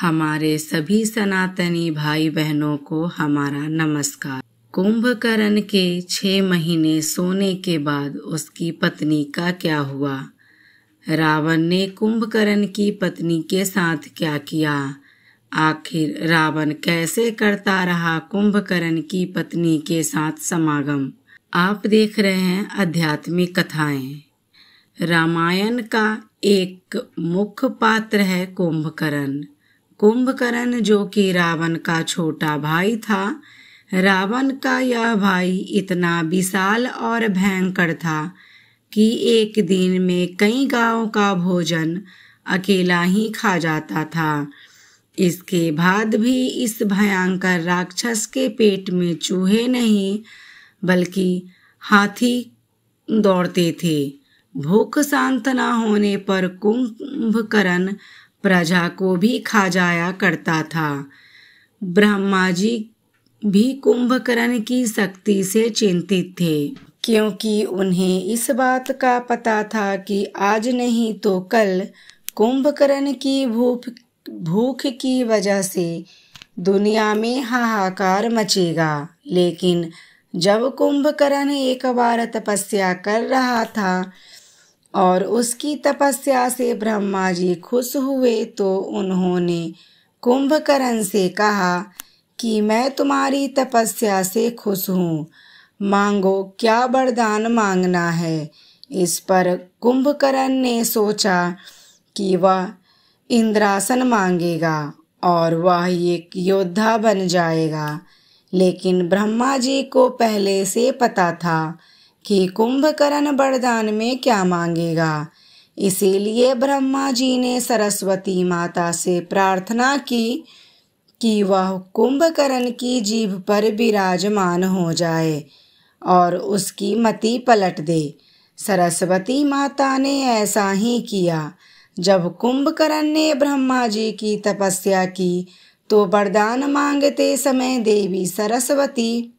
हमारे सभी सनातनी भाई बहनों को हमारा नमस्कार। कुंभकर्ण के 6 महीने सोने के बाद उसकी पत्नी का क्या हुआ? रावण ने कुंभकर्ण की पत्नी के साथ क्या किया? आखिर रावण कैसे करता रहा कुंभकर्ण की पत्नी के साथ समागम? आप देख रहे हैं आध्यात्मिक कथाएं। रामायण का एक मुख्य पात्र है कुंभकर्ण। कुंभकर्ण जो कि रावण का छोटा भाई था। रावण का यह भाई इतना विशाल और भयंकर था कि एक दिन में कई गांवों का भोजन अकेला ही खा जाता था। इसके बाद भी इस भयंकर राक्षस के पेट में चूहे नहीं बल्कि हाथी दौड़ते थे। भूख शांत न होने पर कुंभकर्ण प्रजा को भी खा जाया करता था। ब्रह्मा जी भी कुंभकर्ण की शक्ति से चिंतित थे, क्योंकि उन्हें इस बात का पता था कि आज नहीं तो कल कुंभकर्ण की भूख की वजह से दुनिया में हाहाकार मचेगा। लेकिन जब कुंभकर्ण एक बार तपस्या कर रहा था और उसकी तपस्या से ब्रह्मा जी खुश हुए, तो उन्होंने कुंभकर्ण से कहा कि मैं तुम्हारी तपस्या से खुश हूँ, मांगो क्या वरदान मांगना है। इस पर कुंभकर्ण ने सोचा कि वह इंद्रासन मांगेगा और वह एक योद्धा बन जाएगा। लेकिन ब्रह्मा जी को पहले से पता था कि कुंभकर्ण वरदान में क्या मांगेगा। इसीलिए ब्रह्मा जी ने सरस्वती माता से प्रार्थना की कि वह कुंभकर्ण की जीभ पर विराजमान हो जाए और उसकी मति पलट दे। सरस्वती माता ने ऐसा ही किया। जब कुंभकर्ण ने ब्रह्मा जी की तपस्या की तो वरदान मांगते समय देवी सरस्वती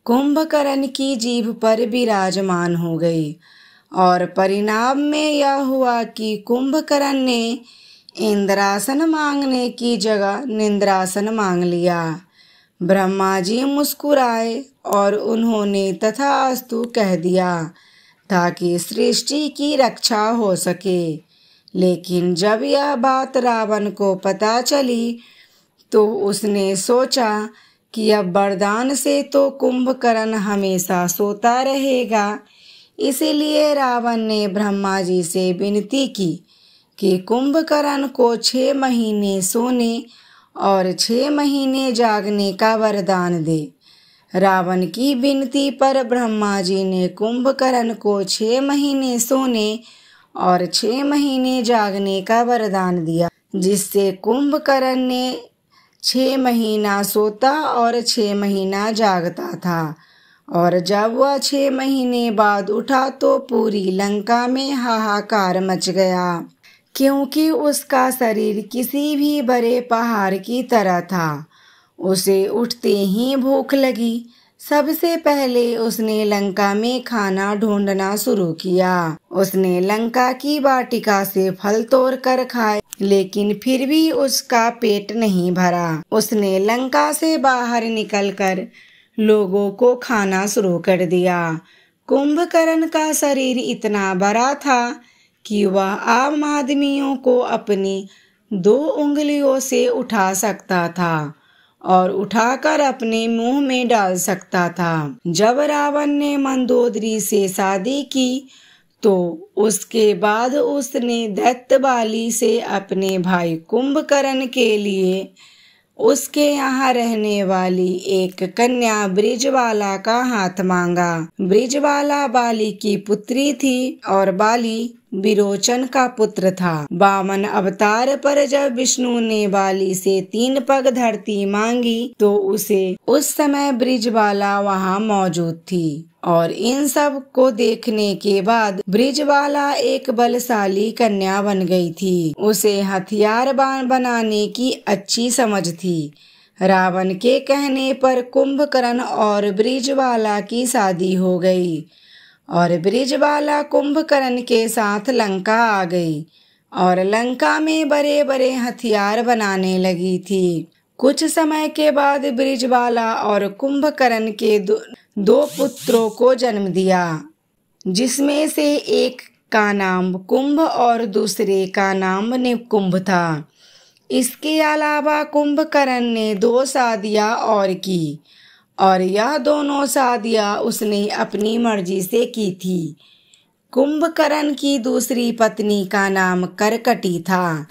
कुंभकर्ण की जीभ पर विराजमान हो गई और परिणाम में यह हुआ कि कुंभकर्ण ने इंद्रासन मांगने की जगह निंद्रासन मांग लिया। ब्रह्मा जी मुस्कुराए और उन्होंने तथास्तु कह दिया ताकि सृष्टि की रक्षा हो सके। लेकिन जब यह बात रावण को पता चली तो उसने सोचा कि अब वरदान से तो कुंभकर्ण हमेशा सोता रहेगा। इसीलिए रावण ने ब्रह्मा जी से विनती की कि कुंभकर्ण को 6 महीने सोने और 6 महीने जागने का वरदान दे। रावण की विनती पर ब्रह्मा जी ने कुंभकर्ण को 6 महीने सोने और 6 महीने जागने का वरदान दिया, जिससे कुंभकर्ण ने 6 महीना सोता और 6 महीना जागता था। और जब वह 6 महीने बाद उठा तो पूरी लंका में हाहाकार मच गया, क्योंकि उसका शरीर किसी भी बड़े पहाड़ की तरह था। उसे उठते ही भूख लगी। सबसे पहले उसने लंका में खाना ढूंढना शुरू किया। उसने लंका की वाटिका से फल तोड़ कर खाए, लेकिन फिर भी उसका पेट नहीं भरा। उसने लंका से बाहर निकलकर लोगों को खाना शुरू कर दिया। कुंभकर्ण का शरीर इतना बड़ा था कि वह आम आदमियों को अपनी 2 उंगलियों से उठा सकता था और उठाकर अपने मुंह में डाल सकता था। जब रावण ने मंदोदरी से शादी की तो उसके बाद उसने दैत्य बाली से अपने भाई कुंभकर्ण के लिए उसके यहाँ रहने वाली एक कन्या ब्रिजबाला का हाथ मांगा। ब्रिजबाला बाली की पुत्री थी और बाली विरोचन का पुत्र था। वामन अवतार पर जब विष्णु ने बाली से 3 पग धरती मांगी तो उसे उस समय ब्रिजबाला वहाँ मौजूद थी। और इन सब को देखने के बाद ब्रिजबाला एक बलशाली कन्या बन गई थी। उसे हथियार बनाने की अच्छी समझ थी। रावण के कहने पर कुंभकर्ण और ब्रिजबाला की शादी हो गई और ब्रिजबाला कुंभकर्ण के साथ लंका आ गई। और लंका में बड़े बड़े हथियार बनाने लगी थी। कुछ समय के बाद ब्रिजबाला और कुंभकर्ण के दो पुत्रों को जन्म दिया, जिसमें से एक का नाम कुंभ और दूसरे का निकुंभ निकुंभ था। इसके अलावा कुंभकर्ण ने 2 शादियां और की, और यह दोनों शादियां उसने अपनी मर्जी से की थी। कुंभकर्ण की दूसरी पत्नी का नाम करकटी था।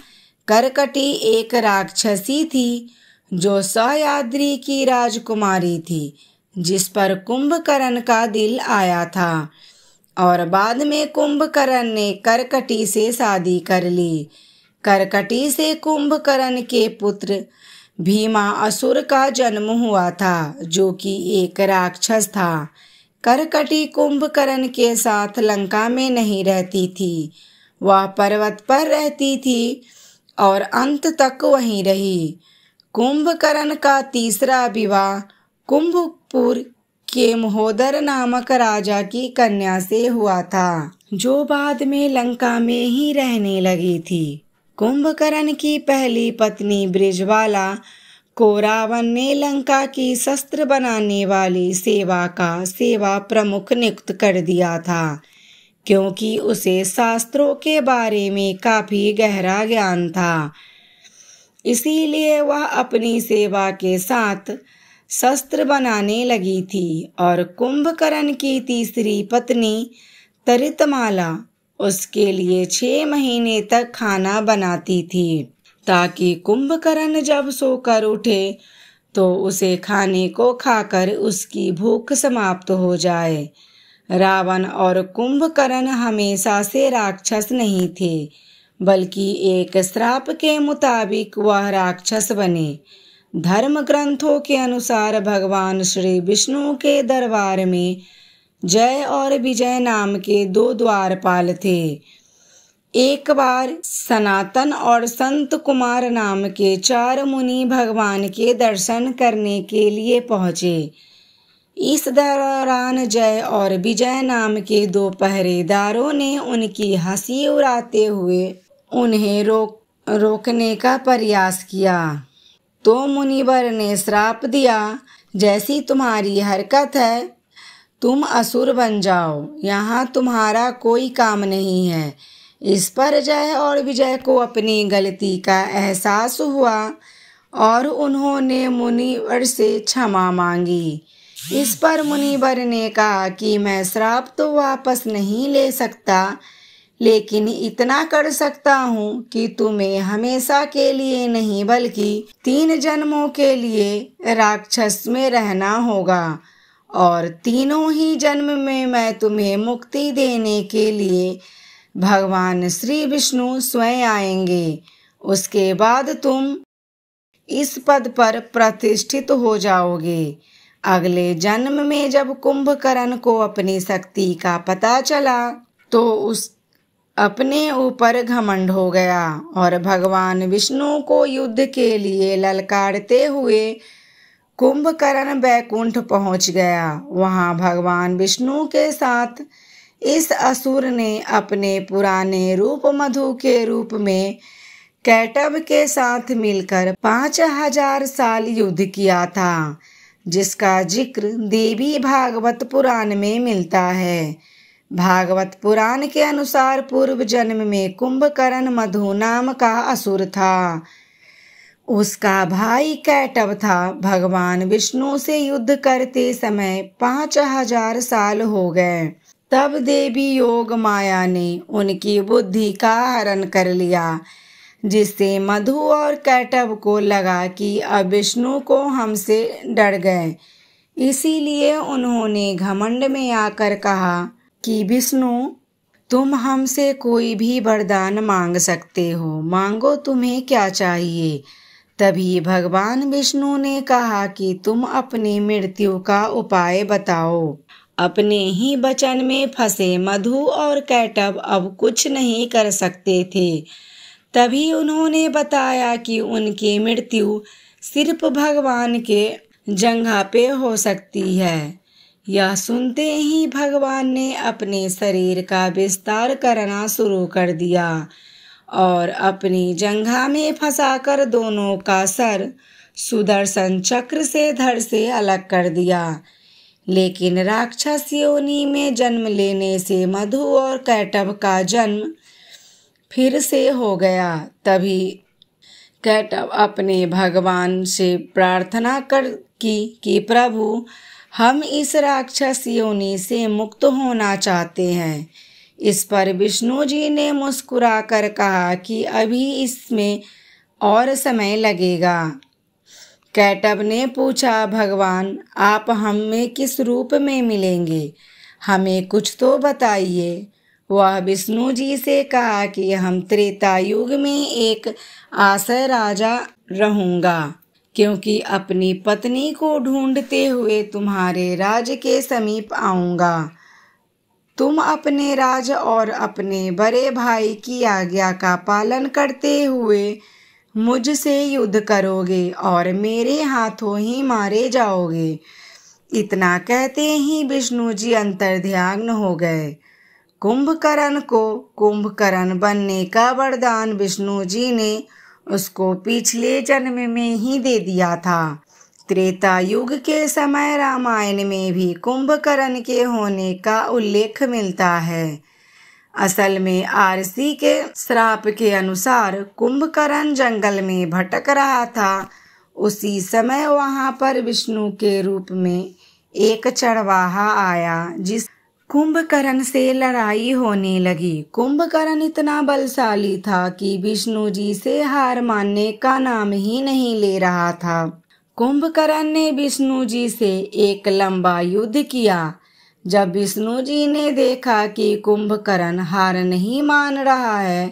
करकटी एक राक्षसी थी जो सह्याद्री की राजकुमारी थी, जिस पर कुंभकर्ण का दिल आया था, और बाद में कुंभकर्ण ने करकटी से शादी कर ली। करकटी से कुंभकर्ण के पुत्र भीमा असुर का जन्म हुआ था, जो कि एक राक्षस था। करकटी कुंभकर्ण के साथ लंका में नहीं रहती थी, वह पर्वत पर रहती थी और अंत तक वहीं रही। कुंभकर्ण का तीसरा विवाह कुंभपुर के महोदर नामक राजा की कन्या से हुआ था, जो बाद में लंका में ही रहने लगी थी। कुंभकर्ण की पहली पत्नी ब्रिजबाला को रावण ने लंका की शस्त्र बनाने वाली सेवा प्रमुख नियुक्त कर दिया था, क्योंकि उसे शास्त्रों के बारे में काफी गहरा ज्ञान था। इसीलिए वह अपनी सेवा के साथ शस्त्र बनाने लगी थी। और कुंभकर्ण की तीसरी पत्नी तरितमाला उसके लिए 6 महीने तक खाना बनाती थी, ताकि कुंभकर्ण जब सोकर उठे तो उसे खाने को खाकर उसकी भूख समाप्त हो जाए। रावण और कुंभकर्ण हमेशा से राक्षस नहीं थे, बल्कि एक श्राप के मुताबिक वह राक्षस बने। धर्म ग्रंथों के अनुसार भगवान श्री विष्णु के दरबार में जय और विजय नाम के 2 द्वारपाल थे। एक बार सनातन और संत कुमार नाम के 4 मुनि भगवान के दर्शन करने के लिए पहुँचे। इस दौरान जय और विजय नाम के 2 पहरेदारों ने उनकी हंसी उड़ाते हुए उन्हें रोकने का प्रयास किया, तो मुनिवर ने श्राप दिया, जैसी तुम्हारी हरकत है तुम असुर बन जाओ, यहाँ तुम्हारा कोई काम नहीं है। इस पर जय और विजय को अपनी गलती का एहसास हुआ और उन्होंने मुनिवर से क्षमा मांगी। इस पर मुनिवर ने कहा कि मैं श्राप तो वापस नहीं ले सकता, लेकिन इतना कर सकता हूँ कि तुम्हें हमेशा के लिए नहीं बल्कि 3 जन्मों के लिए राक्षस में रहना होगा, और तीनों ही जन्म में मैं तुम्हें मुक्ति देने के लिए भगवान श्री विष्णु स्वयं आएंगे। उसके बाद तुम इस पद पर प्रतिष्ठित हो जाओगे। अगले जन्म में जब कुंभकर्ण को अपनी शक्ति का पता चला तो उस अपने ऊपर घमंड हो गया और भगवान विष्णु को युद्ध के लिए ललकारते हुए कुंभकर्ण बैकुंठ पहुंच गया। वहां भगवान विष्णु के साथ इस असुर ने अपने पुराने रूप मधु के रूप में कैटभ के साथ मिलकर 5000 साल युद्ध किया था, जिसका जिक्र देवी भागवत पुराण में मिलता है। भागवत पुराण के अनुसार पूर्व जन्म में कुंभकर्ण मधु नाम का असुर था। उसका भाई कैटभ था। भगवान विष्णु से युद्ध करते समय 5000 साल हो गए। तब देवी योग माया ने उनकी बुद्धि का हरण कर लिया, जिससे मधु और कैटभ को लगा कि अब विष्णु को हमसे डर गए। इसीलिए उन्होंने घमंड में आकर कहा कि विष्णु, तुम हमसे कोई भी वरदान मांग सकते हो, मांगो तुम्हें क्या चाहिए। तभी भगवान विष्णु ने कहा कि तुम अपनी मृत्यु का उपाय बताओ। अपने ही वचन में फंसे मधु और कैटभ अब कुछ नहीं कर सकते थे। तभी उन्होंने बताया कि उनकी मृत्यु सिर्फ भगवान के जंघा पे हो सकती है। यह सुनते ही भगवान ने अपने शरीर का विस्तार करना शुरू कर दिया और अपनी जंघा में फंसाकर दोनों का सर सुदर्शन चक्र से धड़ से अलग कर दिया। लेकिन राक्षस योनि में जन्म लेने से मधु और कैटभ का जन्म फिर से हो गया। तभी कैटभ अपने भगवान से प्रार्थना कर कि प्रभु, हम इस राक्षस योनि से मुक्त होना चाहते हैं। इस पर विष्णु जी ने मुस्कुराकर कहा कि अभी इसमें और समय लगेगा। कैटभ ने पूछा, भगवान आप हमें किस रूप में मिलेंगे, हमें कुछ तो बताइए। वह विष्णु जी से कहा कि हम त्रेता युग में एक आसय राजा रहूंगा, क्योंकि अपनी पत्नी को ढूंढते हुए तुम्हारे राज्य के समीप आऊंगा। तुम अपने राज और अपने बड़े भाई की आज्ञा का पालन करते हुए मुझसे युद्ध करोगे और मेरे हाथों ही मारे जाओगे। इतना कहते ही विष्णु जी अंतर्ध्यान हो गए। कुंभकर्ण को कुंभकर्ण बनने का वरदान विष्णु जी ने उसको पिछले जन्म में ही दे दिया था। त्रेता युग के समय रामायण में भी कुंभकर्ण के होने का उल्लेख मिलता है। असल में आरसी के श्राप के अनुसार कुंभकर्ण जंगल में भटक रहा था। उसी समय वहां पर विष्णु के रूप में एक चरवाहा आया, जिस कुंभकर्ण से लड़ाई होने लगी। कुंभकर्ण इतना बलशाली था कि विष्णु जी से हार मानने का नाम ही नहीं ले रहा था। कुंभकर्ण ने विष्णु जी से एक लंबा युद्ध किया। जब विष्णु जी ने देखा कि कुंभकर्ण हार नहीं मान रहा है,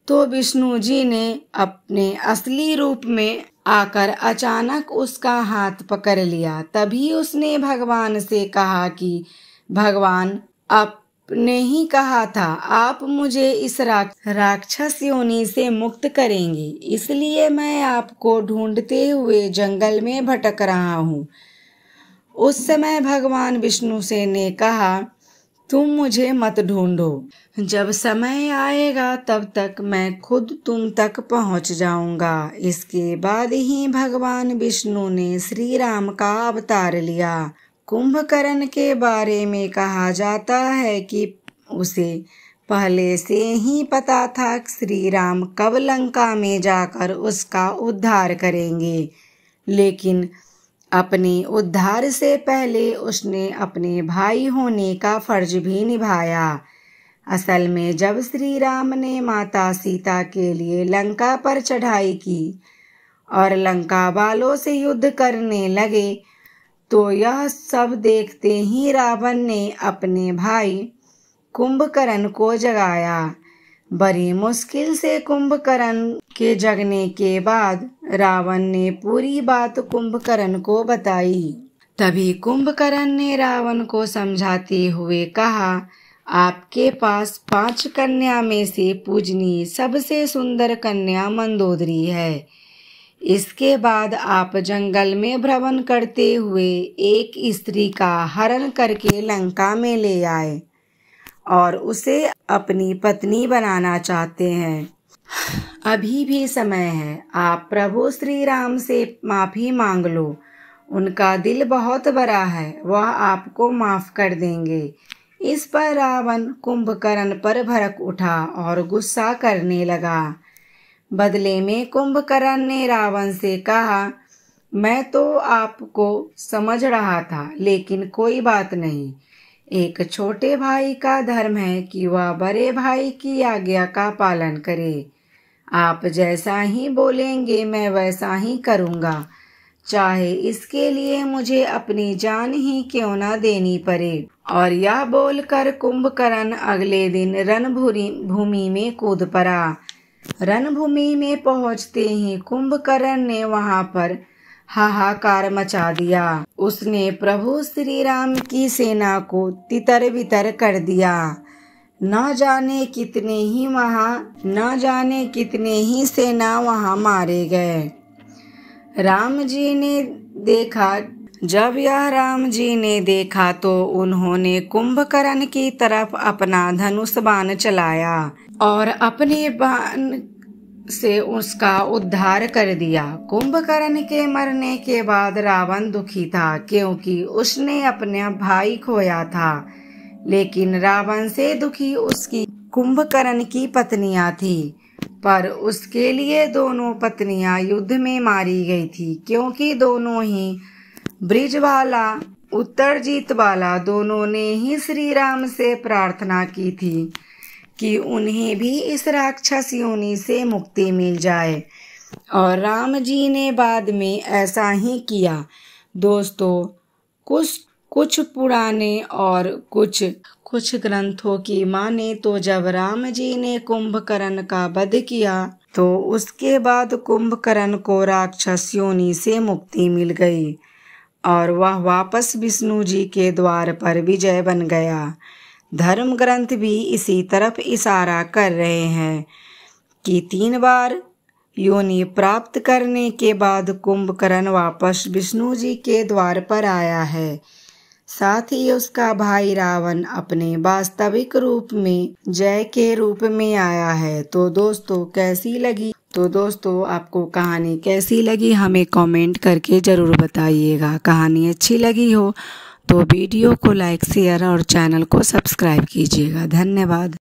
तो विष्णु जी ने अपने असली रूप में आकर अचानक उसका हाथ पकड़ लिया। तभी उसने भगवान से कहा कि भगवान, आपने ही कहा था आप मुझे इस राक्षस योनि से मुक्त करेंगे, इसलिए मैं आपको ढूंढते हुए जंगल में भटक रहा हूँ। उस समय भगवान विष्णु से ने कहा, तुम मुझे मत ढूंढो, जब समय आएगा तब तक मैं खुद तुम तक पहुँच जाऊंगा। इसके बाद ही भगवान विष्णु ने श्री राम का अवतार लिया। कुंभकर्ण के बारे में कहा जाता है कि उसे पहले से ही पता था श्री राम कब लंका में जाकर उसका उद्धार करेंगे, लेकिन अपने उद्धार से पहले उसने अपने भाई होने का फर्ज भी निभाया। असल में जब श्री राम ने माता सीता के लिए लंका पर चढ़ाई की और लंका वालों से युद्ध करने लगे, तो यह सब देखते ही रावण ने अपने भाई कुंभकर्ण को जगाया। बड़ी मुश्किल से कुंभकर्ण के जगने के बाद रावण ने पूरी बात कुंभकर्ण को बताई। तभी कुंभकर्ण ने रावण को समझाते हुए कहा, आपके पास 5 कन्या में से पूजनीय सबसे सुंदर कन्या मंदोदरी है। इसके बाद आप जंगल में भ्रमण करते हुए एक स्त्री का हरण करके लंका में ले आए और उसे अपनी पत्नी बनाना चाहते हैं। अभी भी समय है, आप प्रभु श्री राम से माफी मांग लो। उनका दिल बहुत बड़ा है, वह आपको माफ कर देंगे। इस पर रावण कुंभकर्ण पर भड़क उठा और गुस्सा करने लगा। बदले में कुंभकर्ण ने रावण से कहा, मैं तो आपको समझ रहा था, लेकिन कोई बात नहीं। एक छोटे भाई का धर्म है कि वह बड़े भाई की आज्ञा का पालन करे। आप जैसा ही बोलेंगे मैं वैसा ही करूँगा, चाहे इसके लिए मुझे अपनी जान ही क्यों न देनी पड़े। और यह बोलकर कुंभकर्ण अगले दिन रणभूमि में कूद पड़ा। रणभूमि में पहुंचते ही कुंभकर्ण ने वहां पर हाहाकार मचा दिया। उसने प्रभु श्री राम की सेना को तितर बितर कर दिया। न जाने कितने ही सेना वहां मारे गए। राम जी ने देखा जब यह राम जी ने देखा तो उन्होंने कुंभकर्ण की तरफ अपना धनुष बाण चलाया और अपने बाण से उसका उद्धार कर दिया। कुंभकर्ण के मरने के बाद रावण दुखी था, क्योंकि उसने अपना भाई खोया था। लेकिन रावण से दुखी उसकी कुंभकर्ण की पत्नियां थी, पर उसके लिए दोनों पत्नियां युद्ध में मारी गई थी, क्योंकि दोनों ही ब्रिजवाला उत्तरजीत वाला दोनों ने ही श्री राम से प्रार्थना की थी कि उन्हें भी इस राक्षस योनि से मुक्ति मिल जाए, और राम जी ने बाद में ऐसा ही किया। दोस्तों, कुछ पुराने और कुछ ग्रंथों की माने तो जब राम जी ने कुंभकर्ण का वध किया तो उसके बाद कुंभकर्ण को राक्षस योनि से मुक्ति मिल गई और वह वापस विष्णु जी के द्वार पर विजय बन गया। धर्म ग्रंथ भी इसी तरफ इशारा कर रहे हैं कि 3 बार योनि प्राप्त करने के बाद कुंभकर्ण वापस विष्णु जी के द्वार पर आया है। साथ ही उसका भाई रावण अपने वास्तविक रूप में जय के रूप में आया है। तो दोस्तों आपको कहानी कैसी लगी हमें कमेंट करके ज़रूर बताइएगा। कहानी अच्छी लगी हो तो वीडियो को लाइक, शेयर और चैनल को सब्सक्राइब कीजिएगा। धन्यवाद।